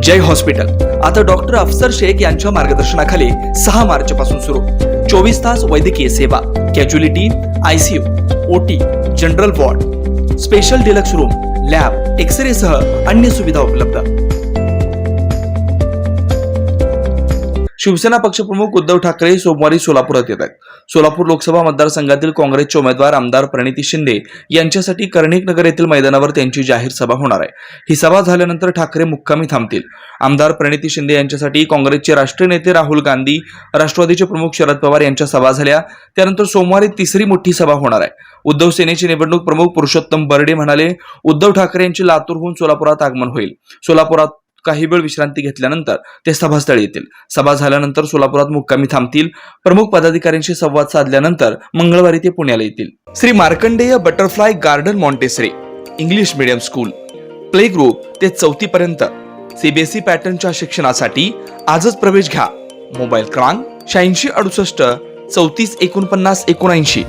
जय hospital आता doctor अफसर शेख यांच्या मार्गदर्शनाखाली 6 मार्च पासून सुरू 24 तास वैद्यकीय सेवा, casualty, ICU, OT, general ward, special deluxe room, lab, X ray सह अन्य सुविधा उपलब्ध। शिवसेना पक्षप्रमुख उद्धव ठाकरे सोमवारी सोलापुरात येत आहेत। सोलापूर लोकसभा मतदारसंघातील काँग्रेसचे उमेदवार आमदार प्रणिती शिंदे यांच्यासाठी कर्णिक नगर येथील मैदानावर त्यांची जाहीर सभा होणार आहे। ही सभा झाल्यानंतर ठाकरे मुक्कामी थांबतील। आमदार प्रणिती शिंदे यांच्यासाठी काँग्रेसचे राष्ट्रीय नेते राहुल गांधी, राष्ट्रवादीचे प्रमुख शरद पवार यांच्या सभा झाल्या। त्यानंतर सोमवारी तिसरी मोठी सभा होणार आहे। उद्धव सेनेचे निवडणूक प्रमुख पुरुषोत्तम बर्डे म्हणाले, उद्धव ठाकरे यांचे लातूरहून सोलापुरात आगमन होईल। सोलापुरात काही वेळ विश्रांती घेतल्यानंतर ते सभास्थळी येतील। सभा झाल्यानंतर सोलापुरात मुक्कामी थांबतील। प्रमुख पदाधिकाऱ्यांशी संवाद साधल्यानंतर मंगळवारी ते पुण्याला येतील। Shri Markandeya butterfly garden Montessori English medium school play group ते 4थी पर्यंत सीबीएसई पॅटर्नच्या शिक्षणासाठी आजच प्रवेश घ्या। मोबाईल क्रमांक 8668 34 49 79।